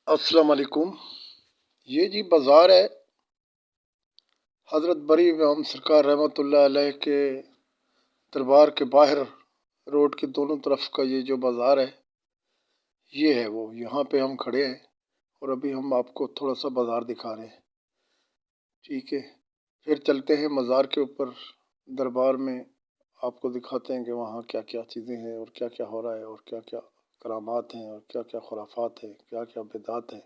السلام علیکم۔ یہ جی بازار ہے حضرت بری امام سرکار رحمۃ اللہ علیہ کے دربار کے باہر روڈ کے دونوں طرف کا یہ جو بازار ہے یہ ہے وہ یہاں پہ ہم کھڑے ہیں اور ابھی ہم آپ کو تھوڑا سا بازار دکھا رہے ہیں۔ ٹھیک ہے، پھر چلتے ہیں مزار کے اوپر دربار میں، آپ کو دکھاتے ہیں کہ وہاں کیا کیا چیزیں ہیں اور کیا کیا ہو رہا ہے اور کیا کیا کرامات ہیں اور کیا کیا خرافات ہیں، کیا کیا بدعات ہیں،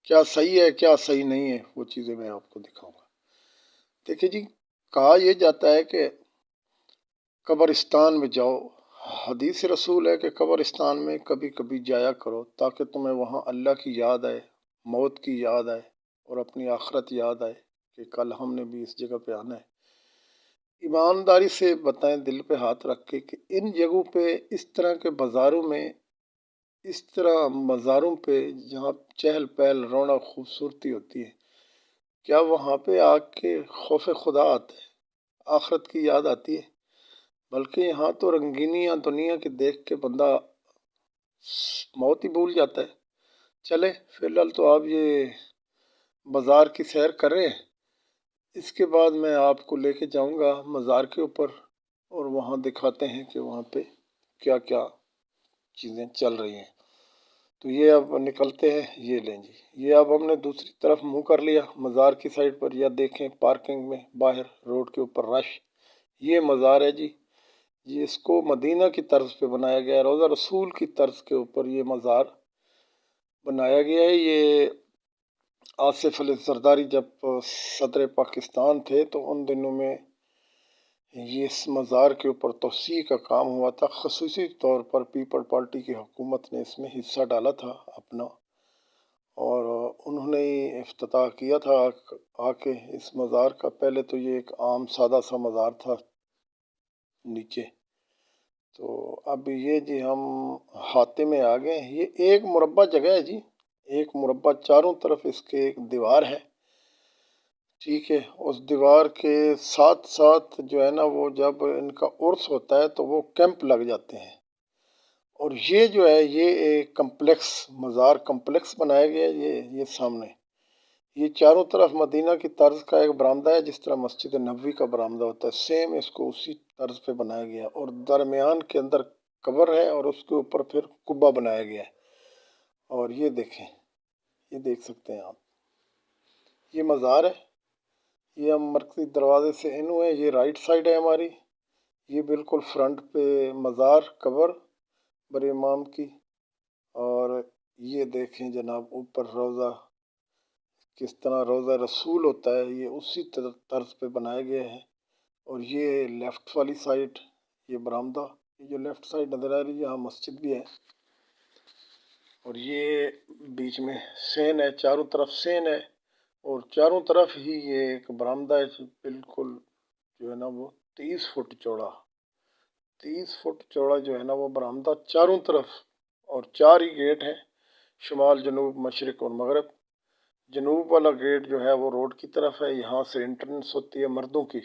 کیا صحیح ہے کیا صحیح نہیں ہے، وہ چیزیں میں آپ کو دکھاؤں گا۔ دیکھیے جی، کہا یہ جاتا ہے کہ قبرستان میں جاؤ، حدیث رسول ہے کہ قبرستان میں کبھی کبھی جایا کرو تاکہ تمہیں وہاں اللہ کی یاد آئے، موت کی یاد آئے اور اپنی آخرت یاد آئے کہ کل ہم نے بھی اس جگہ پہ آنا ہے۔ ایمانداری سے بتائیں، دل پہ ہاتھ رکھ کے، کہ ان جگہوں پہ اس طرح کے بازاروں میں، اس طرح مزاروں پہ جہاں چہل پہل رونق خوبصورتی ہوتی ہے، کیا وہاں پہ آ کے خوف خدا آتا ہے، آخرت کی یاد آتی ہے؟ بلکہ یہاں تو رنگینیاں دنیا کے دیکھ کے بندہ موت ہی بھول جاتا ہے۔ چلے فی الحال تو آپ یہ بازار کی سیر کر رہے ہیں، اس کے بعد میں آپ کو لے کے جاؤں گا مزار کے اوپر اور وہاں دکھاتے ہیں کہ وہاں پہ کیا کیا چیزیں چل رہی ہیں۔ تو یہ اب نکلتے ہیں، یہ لیں جی، یہ اب ہم نے دوسری طرف منہ کر لیا مزار کی سائڈ پر، یا دیکھیں پارکنگ میں باہر روڈ کے اوپر رش۔ یہ مزار ہے جی، یہ اس کو مدینہ کی طرز پہ بنایا گیا ہے، روضہ رسول کی طرز کے اوپر یہ مزار بنایا گیا ہے۔ یہ آصف علی زرداری جب صدر پاکستان تھے تو ان دنوں میں یہ اس مزار کے اوپر توسیع کا کام ہوا تھا، خصوصی طور پر پیپل پارٹی کی حکومت نے اس میں حصہ ڈالا تھا اپنا، اور انہوں نے ہی افتتاح کیا تھا آ کے اس مزار کا۔ پہلے تو یہ ایک عام سادہ سا مزار تھا نیچے، تو اب یہ جی ہم ہاتے میں آ گئے ہیں۔ یہ ایک مربع جگہ ہے جی، ایک مربع، چاروں طرف اس کے ایک دیوار ہے۔ ٹھیک ہے، اس دیوار کے ساتھ ساتھ جو ہے نا، وہ جب ان کا عرس ہوتا ہے تو وہ کیمپ لگ جاتے ہیں، اور یہ جو ہے یہ ایک کمپلیکس، مزار کمپلیکس بنایا گیا ہے۔ یہ سامنے یہ چاروں طرف مدینہ کی طرز کا ایک برآمدہ ہے، جس طرح مسجد نبوی کا برآمدہ ہوتا ہے، سیم اس کو اسی طرز پہ بنایا گیا ہے، اور درمیان کے اندر قبر ہے اور اس کے اوپر پھر قبہ بنایا گیا ہے۔ اور یہ دیکھیں، یہ دیکھ سکتے ہیں آپ، یہ مزار ہے۔ یہ ہم مرکزی دروازے سے ان ہوئے، یہ رائٹ سائڈ ہے ہماری، یہ بالکل فرنٹ پہ مزار قبر بڑے امام کی، اور یہ دیکھیں جناب اوپر روضہ، کس طرح روضہ رسول ہوتا ہے یہ اسی طرز پہ بنایا گیا ہے۔ اور یہ لیفٹ والی سائڈ، یہ برآمدہ، یہ جو لیفٹ سائڈ نظر آ رہی ہے یہاں مسجد بھی ہے، اور یہ بیچ میں سین ہے، چاروں طرف سین ہے، اور چاروں طرف ہی یہ ایک برآمدہ ہے، بالکل جو ہے نا وہ 30 فٹ چوڑا، 30 فٹ چوڑا جو ہے نا وہ برآمدہ چاروں طرف، اور 4 ہی گیٹ ہیں، شمال جنوب مشرق اور مغرب۔ جنوب والا گیٹ جو ہے وہ روڈ کی طرف ہے، یہاں سے انٹرنس ہوتی ہے مردوں کی،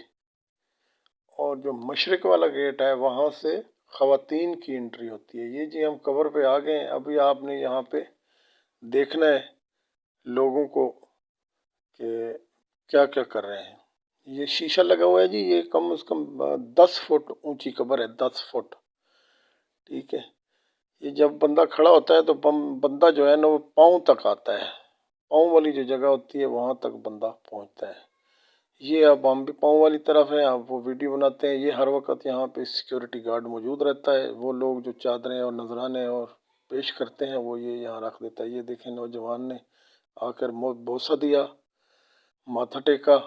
اور جو مشرق والا گیٹ ہے وہاں سے خواتین کی انٹری ہوتی ہے۔ یہ جی ہم قبر پہ آ گئے ہیں، ابھی آپ نے یہاں پہ دیکھنا ہے لوگوں کو کہ کیا کیا کر رہے ہیں۔ یہ شیشہ لگا ہوا ہے جی، یہ کم از کم 10 فٹ اونچی قبر ہے، 10 فٹ۔ ٹھیک ہے، یہ جب بندہ کھڑا ہوتا ہے تو بندہ جو ہے نا وہ پاؤں تک آتا ہے، پاؤں والی جو جگہ ہوتی ہے وہاں تک بندہ پہنچتا ہے۔ یہ اب ہم بھی پاؤں والی طرف ہیں، اب وہ ویڈیو بناتے ہیں۔ یہ ہر وقت یہاں پہ سیکیورٹی گارڈ موجود رہتا ہے، وہ لوگ جو چادریں اور نذرانے اور پیش کرتے ہیں وہ یہ یہاں رکھ دیتا ہے۔ یہ دیکھیں نوجوان نے آ کر بوسہ دیا، ماتھا ٹیکا،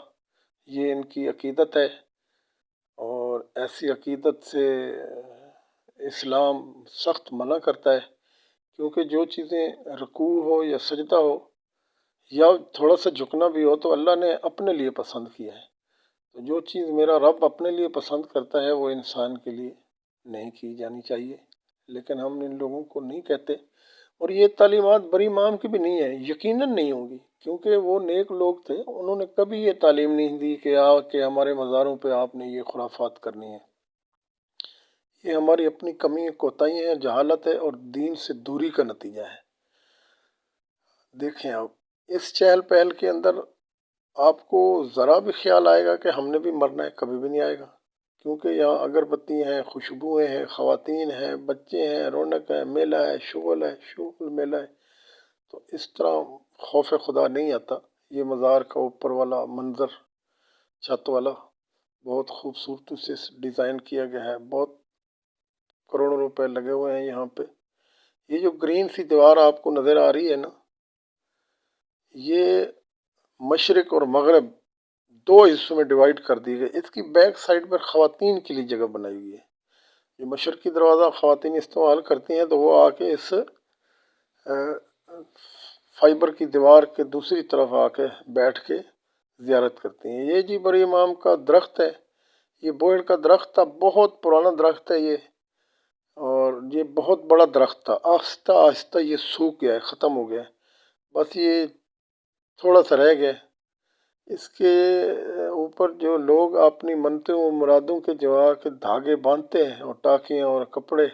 یہ ان کی عقیدت ہے، اور ایسی عقیدت سے اسلام سخت منع کرتا ہے، کیونکہ جو چیزیں رکوع ہو یا سجدہ ہو یا تھوڑا سا جھکنا بھی ہو تو اللہ نے اپنے لیے پسند کیا ہے، تو جو چیز میرا رب اپنے لیے پسند کرتا ہے وہ انسان کے لیے نہیں کی جانی چاہیے، لیکن ہم ان لوگوں کو نہیں کہتے۔ اور یہ تعلیمات بڑی امام کی بھی نہیں ہے، یقیناً نہیں ہوں گی، کیونکہ وہ نیک لوگ تھے، انہوں نے کبھی یہ تعلیم نہیں دی کہ کہ ہمارے مزاروں پہ آپ نے یہ خرافات کرنی ہے۔ یہ ہماری اپنی کمی کوتاہی ہے، جہالت ہے اور دین سے دوری کا نتیجہ ہے۔ دیکھیں اب اس چہل پہل کے اندر آپ کو ذرا بھی خیال آئے گا کہ ہم نے بھی مرنا ہے؟ کبھی بھی نہیں آئے گا، کیونکہ یہاں اگربتی ہیں، خوشبوئیں ہیں، خواتین ہیں، بچے ہیں، رونق ہے، میلہ ہے، شغل میلہ ہے، تو اس طرح خوف خدا نہیں آتا۔ یہ مزار کا اوپر والا منظر، چھت والا، بہت خوبصورتی سے ڈیزائن کیا گیا ہے، بہت کروڑوں روپے لگے ہوئے ہیں یہاں پہ۔ یہ جو گرین سی دیوار آپ کو نظر آ رہی ہے نا، یہ مشرق اور مغرب دو حصوں میں ڈیوائیڈ کر دی گئی۔ اس کی بیک سائڈ پر خواتین کے لیے جگہ بنائی ہوئی ہے۔ جو مشرقی دروازہ خواتین استعمال کرتی ہیں تو وہ آ کے اس فائبر کی دیوار کے دوسری طرف آ کے بیٹھ کے زیارت کرتی ہیں۔ یہ جی بڑی امام کا درخت ہے، یہ بوہڑ کا درخت تھا، بہت پرانا درخت ہے یہ، اور یہ بہت بڑا درخت تھا۔ آہستہ آہستہ یہ سوکھ گیا ہے، ختم ہو گیا ہے، بس یہ تھوڑا سا رہ گیا ہے۔ اس کے اوپر جو لوگ اپنی منتیں و مرادوں کے جوا کے دھاگے باندھتے ہیں، اور ٹاکیاں اور کپڑے،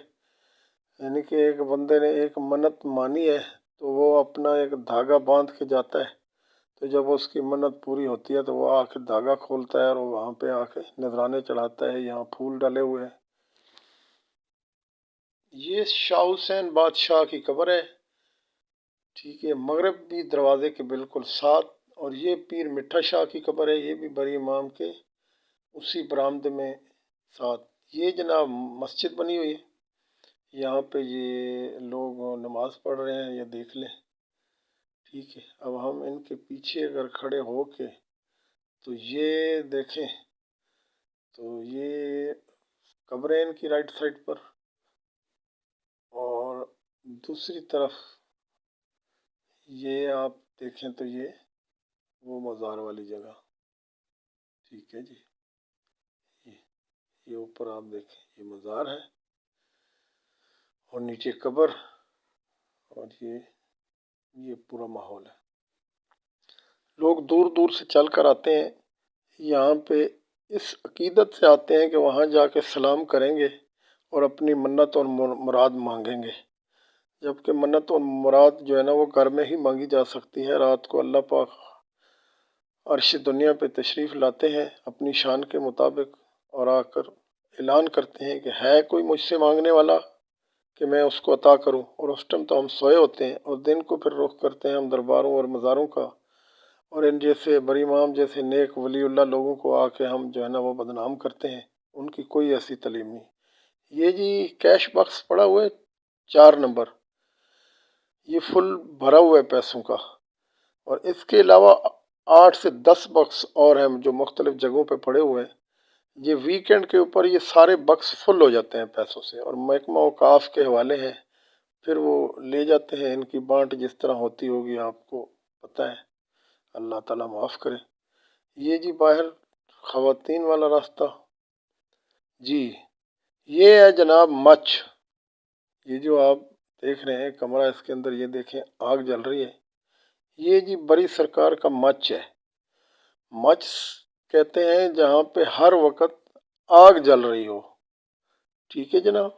یعنی کہ ایک بندے نے ایک منت مانی ہے تو وہ اپنا ایک دھاگا باندھ کے جاتا ہے، تو جب اس کی منت پوری ہوتی ہے تو وہ آ کے دھاگا کھولتا ہے اور وہاں پہ آ کے نذرانے چڑھاتا ہے۔ یہاں پھول ڈالے ہوئے ہیں۔ یہ شاہ حسین بادشاہ کی قبر ہے، ٹھیک ہے، مغربی دروازے کے بالکل ساتھ۔ اور یہ پیر مٹھا شاہ کی قبر ہے، یہ بھی بڑی امام کے اسی برآمدے میں ساتھ۔ یہ جناب مسجد بنی ہوئی ہے، یہاں پہ یہ لوگ نماز پڑھ رہے ہیں، یہ دیکھ لیں، ٹھیک ہے۔ اب ہم ان کے پیچھے اگر کھڑے ہو کے تو یہ دیکھیں تو یہ قبر ہے ان کی رائٹ سائڈ پر، اور دوسری طرف یہ آپ دیکھیں تو یہ وہ مزار والی جگہ، ٹھیک ہے جی۔ یہ یہ اوپر آپ دیکھیں، یہ مزار ہے اور نیچے قبر، اور یہ پورا ماحول ہے۔ لوگ دور دور سے چل کر آتے ہیں یہاں پہ، اس عقیدت سے آتے ہیں کہ وہاں جا کے سلام کریں گے اور اپنی منت اور مراد مانگیں گے، جبکہ منت اور مراد جو ہے نا وہ گھر میں ہی مانگی جا سکتی ہے۔ رات کو اللہ پاک عرش دنیا پہ تشریف لاتے ہیں اپنی شان کے مطابق، اور آ کر اعلان کرتے ہیں کہ ہے کوئی مجھ سے مانگنے والا کہ میں اس کو عطا کروں، اور اس ٹائم تو ہم سوئے ہوتے ہیں، اور دن کو پھر رخ کرتے ہیں ہم درباروں اور مزاروں کا، اور ان جیسے بڑی امام جیسے نیک ولی اللہ لوگوں کو آ کے ہم جو ہے نا وہ بدنام کرتے ہیں۔ ان کی کوئی ایسی تعلیم نہیں۔ یہ جی کیش باکس پڑا ہوا ہے 4 نمبر، یہ فل بھرا ہوا ہے پیسوں کا، اور اس کے علاوہ 8 سے 10 باکس اور ہیں جو مختلف جگہوں پہ پڑے ہوئے ہیں۔ یہ ویکنڈ کے اوپر یہ سارے باکس فل ہو جاتے ہیں پیسوں سے، اور محکمہ اوقاف کے حوالے ہیں، پھر وہ لے جاتے ہیں۔ ان کی بانٹ جس طرح ہوتی ہوگی آپ کو پتہ ہے، اللہ تعالیٰ معاف کرے۔ یہ جی باہر خواتین والا راستہ، جی یہ ہے جناب مچھ، یہ جو آپ دیکھ رہے ہیں کمرہ، اس کے اندر یہ دیکھیں آگ جل رہی ہے، یہ جی بڑی سرکار کا مچھ ہے۔ مچھ کہتے ہیں جہاں پہ ہر وقت آگ جل رہی ہو، ٹھیک ہے جناب،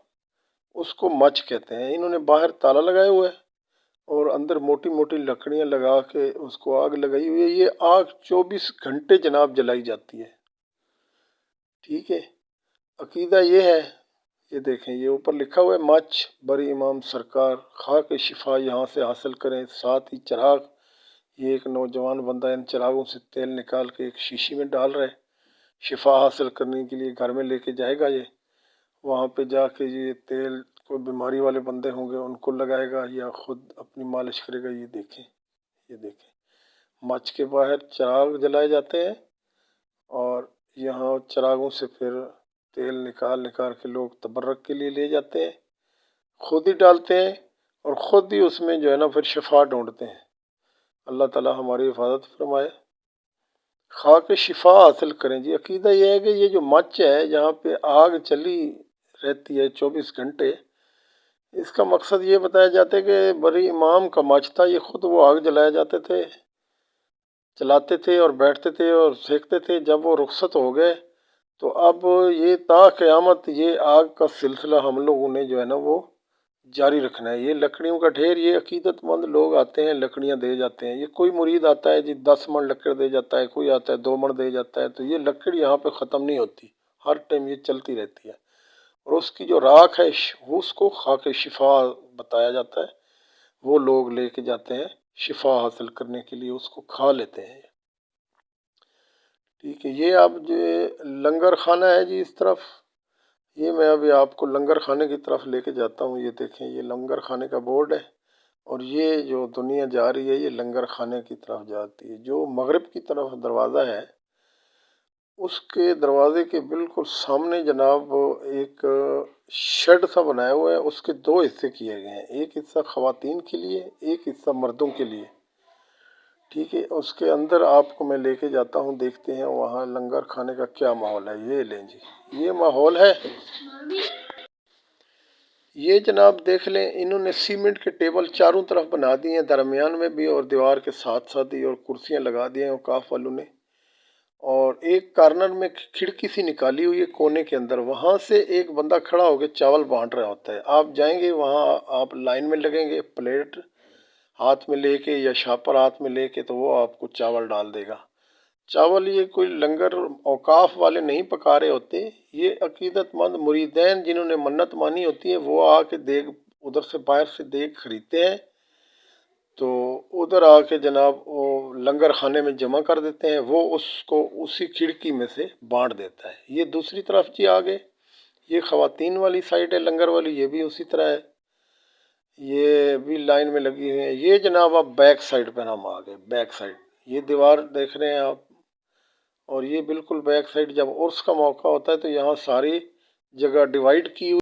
اس کو مچھ کہتے ہیں۔ انہوں نے باہر تالا لگائے ہوئے ہے اور اندر موٹی موٹی لکڑیاں لگا کے اس کو آگ لگائی ہوئی ہے۔ یہ آگ 24 گھنٹے جناب جلائی جاتی ہے، ٹھیک ہے۔ عقیدہ یہ ہے، یہ دیکھیں یہ اوپر لکھا ہوا ہے مچھ بری امام سرکار خاک شفا یہاں سے حاصل کریں، ساتھ ہی چراغ۔ یہ ایک نوجوان بندہ ان چراغوں سے تیل نکال کے ایک شیشی میں ڈال رہا ہے، شفا حاصل کرنے کے لیے گھر میں لے کے جائے گا۔ یہ وہاں پہ جا کے یہ تیل کوئی بیماری والے بندے ہوں گے ان کو لگائے گا، یا خود اپنی مالش کرے گا۔ یہ دیکھیں، یہ دیکھیں مچھ کے باہر چراغ جلائے جاتے ہیں، اور یہاں چراغوں سے پھر تیل نکال نکال کے لوگ تبرک کے لیے لے جاتے ہیں، خود ہی ڈالتے ہیں، اور خود ہی اس میں جو ہے نا پھر شفا ڈھونڈتے ہیں۔ اللہ تعالیٰ ہماری حفاظت فرمائے، خاک شفا حاصل کریں۔ جی عقیدہ یہ ہے کہ یہ جو مچھ ہے جہاں پہ آگ چلی رہتی ہے 24 گھنٹے، اس کا مقصد یہ بتایا جاتا ہے کہ بڑی امام کا مچھ تھا، یہ خود وہ آگ جلایا جاتے تھے، چلاتے تھے اور بیٹھتے تھے اور سیکتے تھے۔ جب وہ رخصت ہو گئے تو اب یہ تا قیامت یہ آگ کا سلسلہ ہم لوگوں نے جو ہے نا وہ جاری رکھنا ہے۔ یہ لکڑیوں کا ڈھیر، یہ عقیدت مند لوگ آتے ہیں لکڑیاں دے جاتے ہیں، یہ کوئی مرید آتا ہے جی 10 من لکڑ دے جاتا ہے، کوئی آتا ہے 2 من دے جاتا ہے، تو یہ لکڑ یہاں پہ ختم نہیں ہوتی، ہر ٹائم یہ چلتی رہتی ہے۔ اور اس کی جو راکھ ہے اس کو خاک شفا بتایا جاتا ہے، وہ لوگ لے کے جاتے ہیں شفا حاصل کرنے کے لیے، اس کو کھا لیتے ہیں۔ ٹھیک ہے، یہ اب جو لنگر خانہ ہے جی اس طرف، یہ میں ابھی آپ کو لنگر خانے کی طرف لے کے جاتا ہوں۔ یہ دیکھیں، یہ لنگر خانے کا بورڈ ہے، اور یہ جو دنیا جا رہی ہے یہ لنگر خانے کی طرف جاتی ہے۔ جو مغرب کی طرف دروازہ ہے اس کے دروازے کے بالکل سامنے جناب ایک شیڈ سا بنایا ہوا ہے، اس کے 2 حصے کیے گئے ہیں، ایک حصہ خواتین کے لیے، ایک حصہ مردوں کے لیے۔ ٹھیک ہے، اس کے اندر آپ کو میں لے کے جاتا ہوں، دیکھتے ہیں وہاں لنگر کھانے کا کیا ماحول ہے۔ یہ لیں جی، یہ ماحول ہے۔ یہ جناب دیکھ لیں، انہوں نے سیمنٹ کے ٹیبل چاروں طرف بنا دیے ہیں، درمیان میں بھی اور دیوار کے ساتھ ساتھ ہی، اور کرسیاں لگا دی ہیں اوقاف والوں نے۔ اور ایک کارنر میں کھڑکی سی نکالی ہوئی ہے کونے کے اندر، وہاں سے ایک بندہ کھڑا ہو کے چاول بانٹ رہا ہوتا ہے۔ آپ جائیں گے وہاں، آپ لائن میں لگیں گے، پلیٹ ہاتھ میں لے کے یا شاپر ہاتھ میں لے کے، تو وہ آپ کو چاول ڈال دے گا۔ چاول یہ کوئی لنگر اوقاف والے نہیں پکا رہے ہوتے، یہ عقیدت مند مریدین جنہوں نے منت مانی ہوتی ہے وہ آ کے دیگ ادھر سے باہر سے دیگ خریدتے ہیں، تو ادھر آ کے جناب وہ لنگر خانے میں جمع کر دیتے ہیں، وہ اس کو اسی کھڑکی میں سے بانٹ دیتا ہے۔ یہ دوسری طرف جی آگے، یہ خواتین والی سائڈ ہے لنگر والی، یہ بھی اسی طرح ہے، یہ بھی لائن میں لگی ہوئی ہیں۔ یہ جناب آپ بیک سائڈ پہ ہم آ گئے، بیک سائڈ یہ دیوار دیکھ رہے ہیں آپ، اور یہ بالکل بیک سائڈ جب عرس کا موقع ہوتا ہے تو یہاں ساری جگہ ڈیوائڈ کی ہوئی